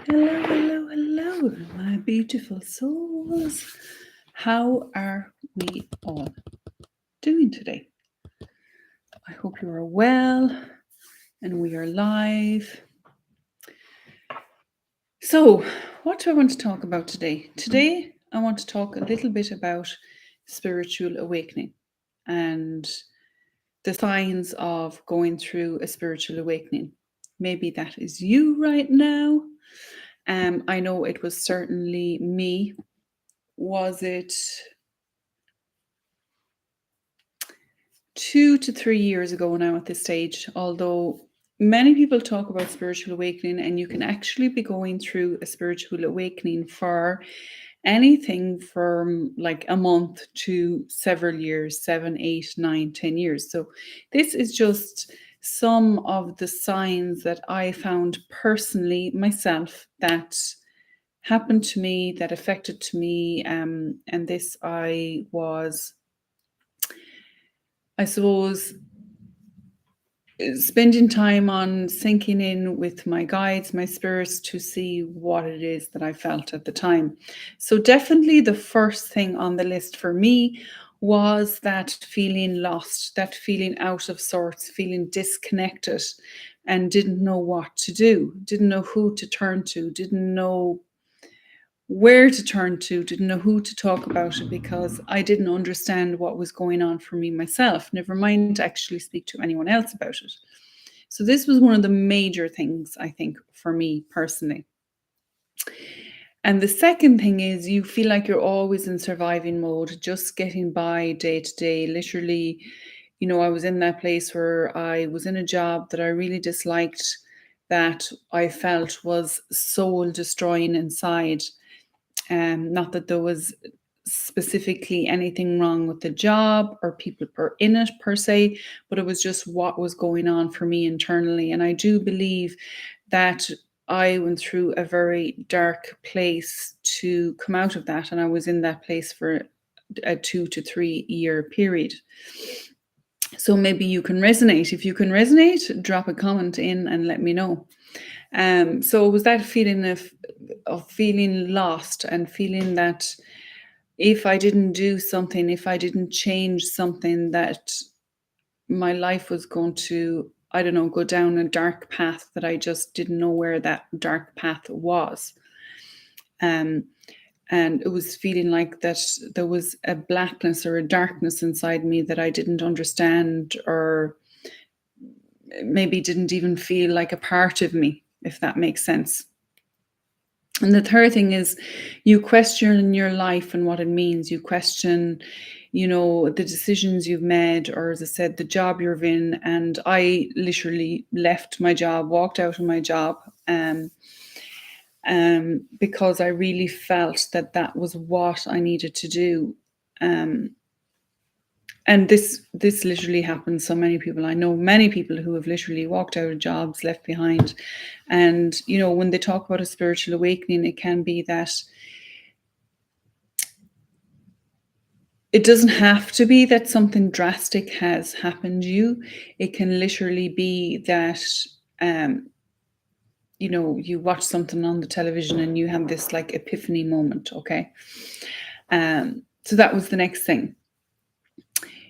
Hello, hello, hello, my beautiful souls. How are we all doing today? I hope you are well and we are live. So, what do I want to talk about today? Today, I want to talk a little bit about spiritual awakening and the signs of going through a spiritual awakening. Maybe that is you right now. I know it was certainly me. Was it 2 to 3 years ago now at this stage? Although many people talk about spiritual awakening, and you can actually be going through a spiritual awakening for anything from like a month to several years, 7, 8, 9, 10 years. So this is just some of the signs that I found personally myself that happened to me, that affected to me. And this I suppose, spending time on sinking in with my guides, my spirits, to see what it is that I felt at the time. So definitely the first thing on the list for me was that feeling lost, that feeling out of sorts, feeling disconnected, and didn't know what to do, didn't know who to turn to, didn't know where to turn to, didn't know who to talk about it, because I didn't understand what was going on for me myself, never mind to actually speak to anyone else about it. So this was one of the major things, I think, for me personally. And the second thing is you feel like you're always in surviving mode, just getting by day to day. Literally, I was in that place where I was in a job that I really disliked, that I felt was soul destroying inside. Not that there was specifically anything wrong with the job or people in it per se, but it was just what was going on for me internally. And I do believe that I went through a very dark place to come out of that. And I was in that place for a 2 to 3 year period. So maybe you can resonate. If you can resonate, drop a comment in and let me know. So it was that feeling of feeling lost, and feeling that if I didn't do something, if I didn't change something, that my life was going to, I don't know, go down a dark path that I just didn't know where that dark path was. And it was feeling like that there was a blackness or a darkness inside me that I didn't understand, or maybe didn't even feel like a part of me, if that makes sense. And the third thing is you question your life and what it means. You question, the decisions you've made, or as I said, the job you're in. And I literally left my job, walked out of my job, because I really felt that that was what I needed to do. And this literally happens so many people. I know many people who have literally walked out of jobs, left behind. And, when they talk about a spiritual awakening, it can be that it doesn't have to be that something drastic has happened to you. It can literally be that, you watch something on the television and you have this like epiphany moment, okay? So that was the next thing.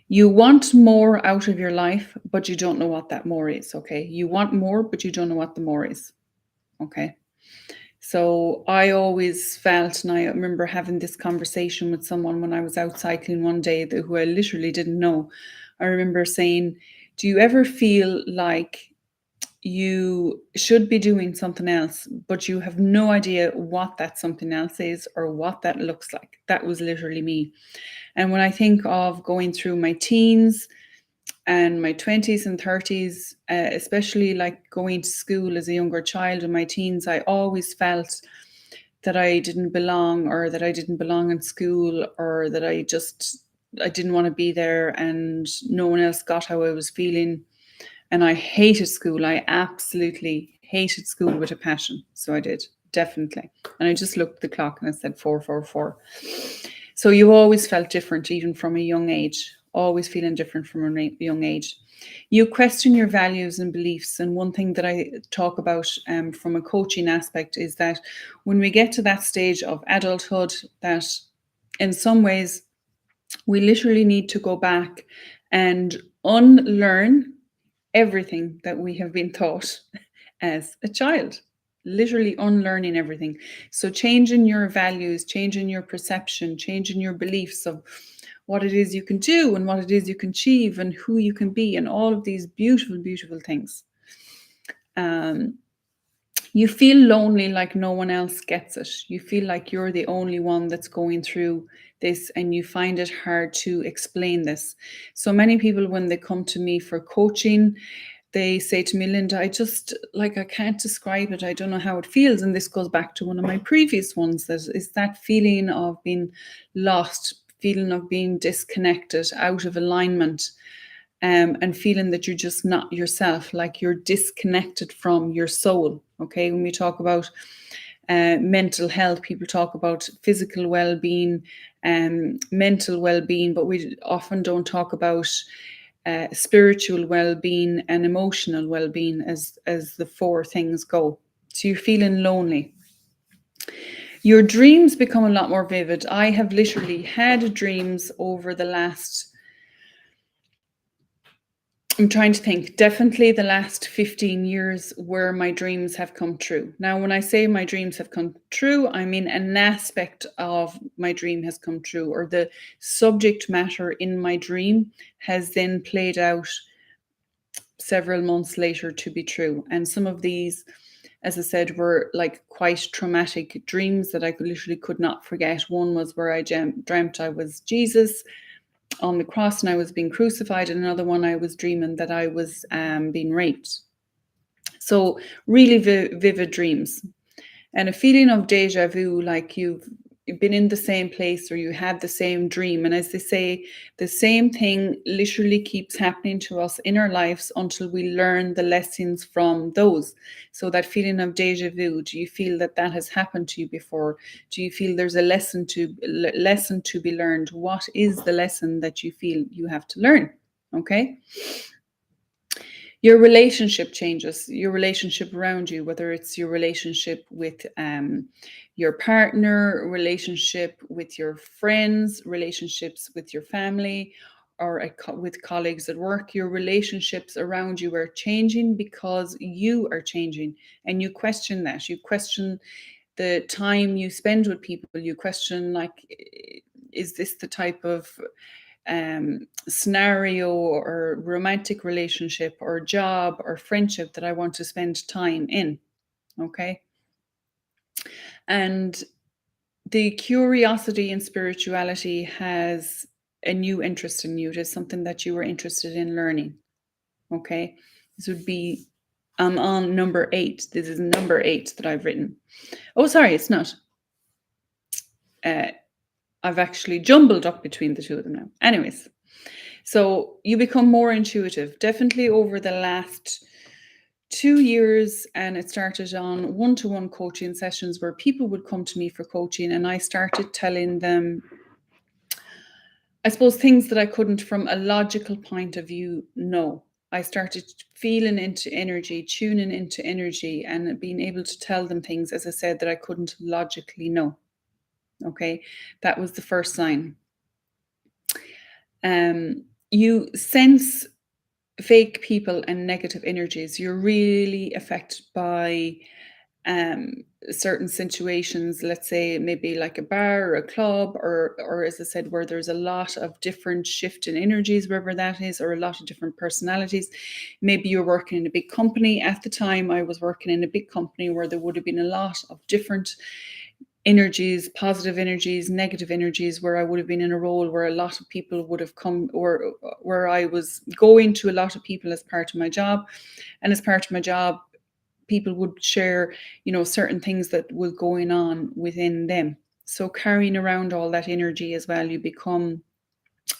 You want more out of your life, but you don't know what that more is, okay? You want more, but you don't know what the more is, okay? So I always felt, and I remember having this conversation with someone when I was out cycling one day who I literally didn't know. I remember saying, do you ever feel like you should be doing something else, but you have no idea what that something else is or what that looks like? That was literally me. And when I think of going through my teens and my 20s and 30s, especially like going to school as a younger child in my teens, I always felt that I didn't belong, or that I didn't belong in school, or that I didn't want to be there, and no one else got how I was feeling. And I hated school. I absolutely hated school with a passion. So I did, definitely. And I just looked at the clock and I said 444. So you always felt different, even from a young age. always feeling different from a young age. You question your values and beliefs. And one thing that I talk about from a coaching aspect is that when we get to that stage of adulthood, that in some ways we literally need to go back and unlearn everything that we have been taught as a child. Literally unlearning everything. So, changing your values, changing your perception, changing your beliefs of what it is you can do and what it is you can achieve and who you can be, and all of these beautiful, beautiful things. You feel lonely, like no one else gets it. You feel like you're the only one that's going through this, and you find it hard to explain this. So many people, when they come to me for coaching, they say to me, Linda, I can't describe it. I don't know how it feels. And this goes back to one of my previous ones, that is that feeling of being lost, feeling of being disconnected, out of alignment. And feeling that you're just not yourself, like you're disconnected from your soul. Okay, when we talk about mental health, people talk about physical well-being and mental well-being, but we often don't talk about spiritual well-being and emotional well-being as the four things go. So you're feeling lonely. Your dreams become a lot more vivid. I have literally had dreams over the last, I'm trying to think, definitely the last 15 years where my dreams have come true. Now, when I say my dreams have come true, I mean an aspect of my dream has come true, or the subject matter in my dream has then played out several months later to be true. And some of these, as I said, were like quite traumatic dreams that I literally could not forget. One was where I dreamt I was Jesus on the cross and I was being crucified, and another one I was dreaming that I was being raped. So really vivid dreams, and a feeling of deja vu, like you've been in the same place or you had the same dream. And as they say, the same thing literally keeps happening to us in our lives until we learn the lessons from those. So that feeling of deja vu, do you feel that that has happened to you before? Do you feel there's a lesson to be learned? What is the lesson that you feel you have to learn? Okay. Your relationship changes, your relationship around you, whether it's your relationship with your partner, relationship with your friends, relationships with your family, or with colleagues at work. Your relationships around you are changing because you are changing, and you question that. You question the time you spend with people. You question, like, is this the type of scenario or romantic relationship or job or friendship that I want to spend time in? Okay. And the curiosity and spirituality has a new interest in you. It is something that you are interested in learning. Okay. This would be, I'm on number 8. This is number 8 that I've written. Oh, sorry, it's not. I've actually jumbled up between the two of them now. Anyways, so you become more intuitive, definitely over the last 2 years. And it started on one-to-one coaching sessions where people would come to me for coaching, and I started telling them, I suppose, things that I couldn't from a logical point of view know. I started feeling into energy, tuning into energy, and being able to tell them things, as I said, that I couldn't logically know. Okay, that was the first sign. You sense fake people and negative energies. You're really affected by certain situations, let's say maybe like a bar or a club, or as I said, where there's a lot of different shifting energies, wherever that is, or a lot of different personalities. Maybe you're working in a big company. At the time I was working in a big company where there would have been a lot of different energies, positive energies, negative energies, where I would have been in a role where a lot of people would have come, or where I was going to a lot of people as part of my job. And as part of my job, people would share, certain things that was going on within them. So carrying around all that energy as well, you become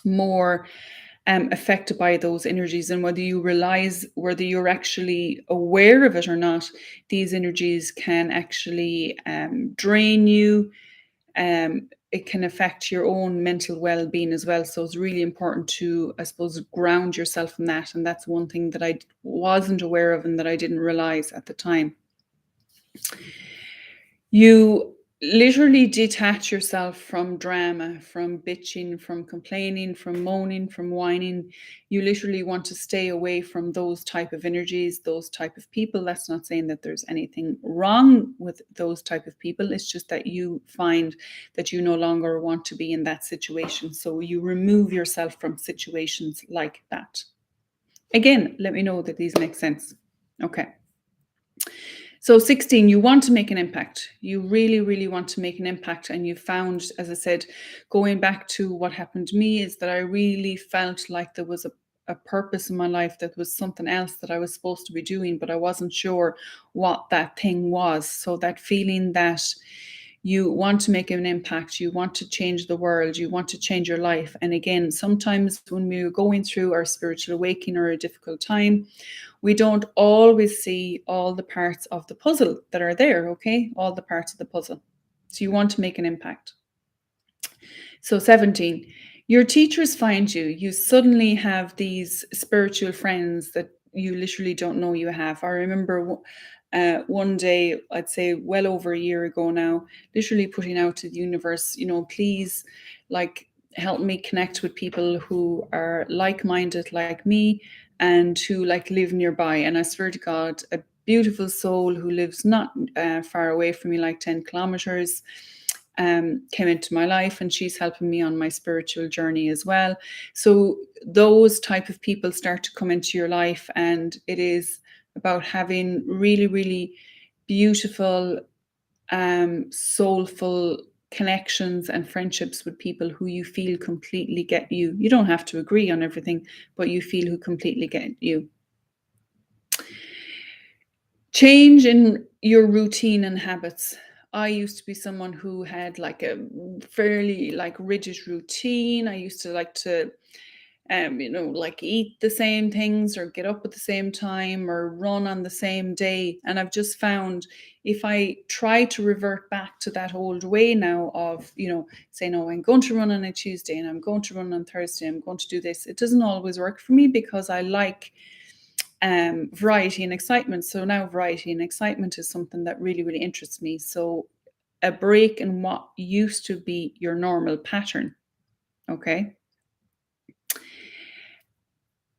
more affected by those energies. And whether you realize, whether you're actually aware of it or not, these energies can actually drain you. it can affect your own mental well-being as well. So it's really important to, I suppose, ground yourself in that. And that's one thing that I wasn't aware of and that I didn't realize at the time. You literally detach yourself from drama, from bitching, from complaining, from moaning, from whining. You literally want to stay away from those type of energies, those type of people. That's not saying that there's anything wrong with those type of people. It's just that you find that you no longer want to be in that situation. So you remove yourself from situations like that. Again, let me know that these make sense. Okay. So 16, you want to make an impact. You really, really want to make an impact. And you found, as I said, going back to what happened to me, is that I really felt like there was a purpose in my life, that was something else that I was supposed to be doing, but I wasn't sure what that thing was. So that feeling that you want to make an impact, you want to change the world, you want to change your life. And again, sometimes when we're going through our spiritual awakening or a difficult time, we don't always see all the parts of the puzzle that are there, okay? All the parts of the puzzle. So you want to make an impact. So 17, your teachers find you. You suddenly have these spiritual friends that you literally don't know you have. I remember one day, I'd say well over a year ago now, literally putting out to the universe, please, like, help me connect with people who are like-minded like me and who like live nearby. And I swear to God, a beautiful soul who lives not far away from me, like 10 kilometers, came into my life, and she's helping me on my spiritual journey as well. So those type of people start to come into your life, and it is about having really, really beautiful, soulful connections and friendships with people who you feel completely get you. You don't have to agree on everything, but you feel who completely get you. Change in your routine and habits. I used to be someone who had like a fairly like rigid routine. I used to like to like eat the same things or get up at the same time or run on the same day. And I've just found, if I try to revert back to that old way now of, saying, oh, I'm going to run on a Tuesday and I'm going to run on Thursday, I'm going to do this, it doesn't always work for me, because I like variety and excitement. So now variety and excitement is something that really, really interests me. So a break in what used to be your normal pattern. Okay.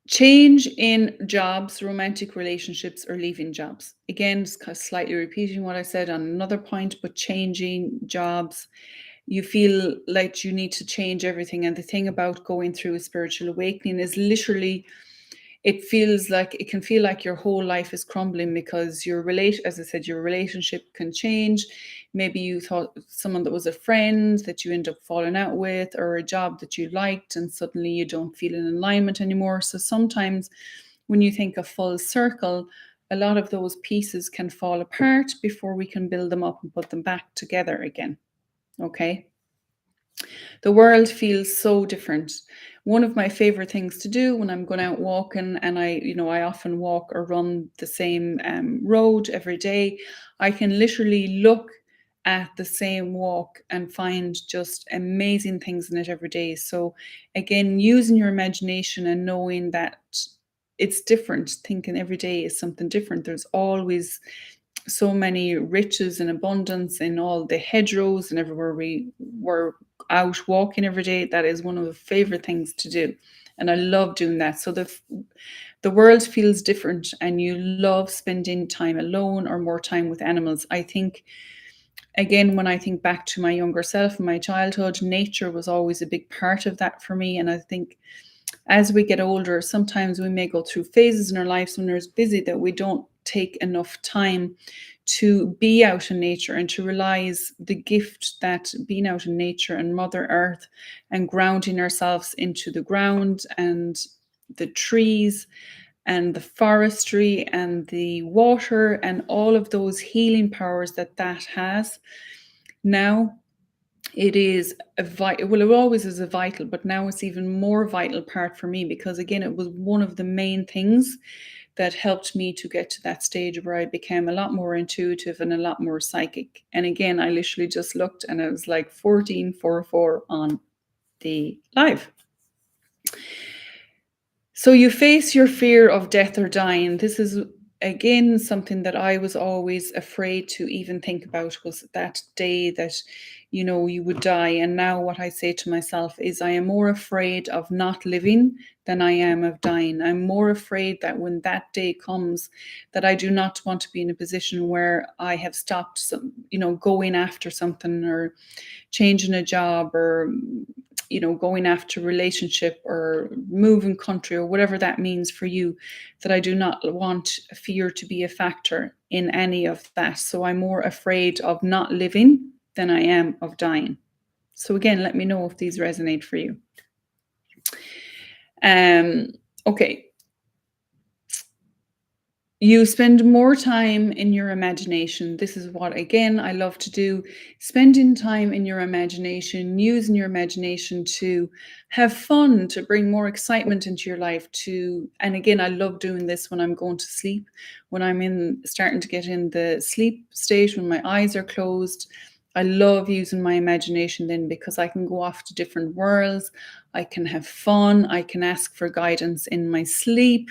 Change in jobs, romantic relationships, or leaving jobs. Again, it's slightly repeating what I said on another point, but changing jobs. You feel like you need to change everything. And the thing about going through a spiritual awakening is literally, it can feel like your whole life is crumbling, because as I said, your relationship can change. Maybe you thought someone that was a friend that you end up falling out with, or a job that you liked, and suddenly you don't feel in alignment anymore. So sometimes when you think of full circle, a lot of those pieces can fall apart before we can build them up and put them back together again. Okay. The world feels so different. One of my favorite things to do when I'm going out walking, and I often walk or run the same road every day, I can literally look at the same walk and find just amazing things in it every day. So again, using your imagination and knowing that it's different, thinking every day is something different. There's always so many riches and abundance in all the hedgerows and everywhere we were out walking every day. That is one of the favorite things to do, and I love doing that. So the world feels different, and you love spending time alone or more time with animals. I think, again, when I think back to my younger self and my childhood, nature was always a big part of that for me. And I think as we get older, sometimes we may go through phases in our lives when we're busy that we don't take enough time to be out in nature and to realize the gift that being out in nature and Mother Earth and grounding ourselves into the ground and the trees and the forestry and the water and all of those healing powers that has. Now it is it always is a vital, but now it's even more vital part for me, because again, it was one of the main things that helped me to get to that stage where I became a lot more intuitive and a lot more psychic. And again, I literally just looked and it was like 1444 on the live. So you face your fear of death or dying. This is again something that I was always afraid to even think about, was that day that you would die. And now what I say to myself is, I am more afraid of not living than I am of dying. I'm more afraid that when that day comes, that I do not want to be in a position where I have stopped going after something, or changing a job, or going after relationship, or moving country, or whatever that means for you, that I do not want fear to be a factor in any of that. So I'm more afraid of not living than I am of dying. So again, let me know if these resonate for you. Okay. You spend more time in your imagination. This is what, again, I love to do. Spending time in your imagination, using your imagination to have fun, to bring more excitement into your life. And again, I love doing this when I'm going to sleep, when I'm starting to get in the sleep state, when my eyes are closed. I love using my imagination then, because I can go off to different worlds. I can have fun. I can ask for guidance in my sleep.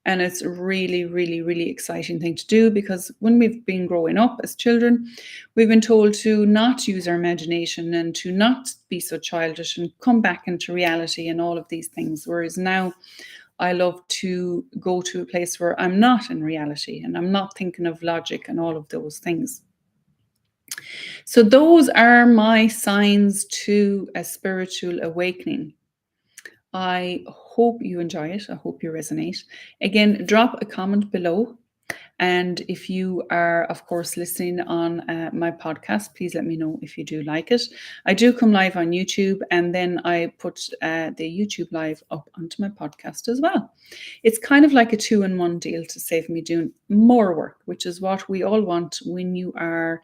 And it's a really, really, really exciting thing to do, because when we've been growing up as children, we've been told to not use our imagination and to not be so childish and come back into reality and all of these things. Whereas now I love to go to a place where I'm not in reality and I'm not thinking of logic and all of those things. So those are my signs to a spiritual awakening. I hope you enjoy it. I hope you resonate. Again, drop a comment below. And if you are, of course, listening on my podcast, please let me know if you do like it. I do come live on YouTube, and then I put the YouTube live up onto my podcast as well. It's kind of like a 2-in-1 deal to save me doing more work, which is what we all want when you are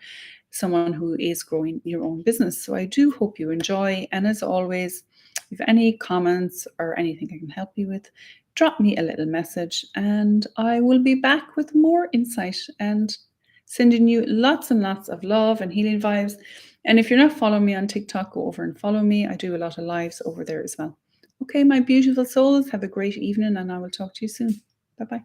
someone who is growing your own business. So I do hope you enjoy. And as always, if any comments or anything I can help you with, drop me a little message and I will be back with more insight and sending you lots and lots of love and healing vibes. And if you're not following me on TikTok, go over and follow me. I do a lot of lives over there as well. Okay, my beautiful souls, have a great evening and I will talk to you soon. Bye-bye.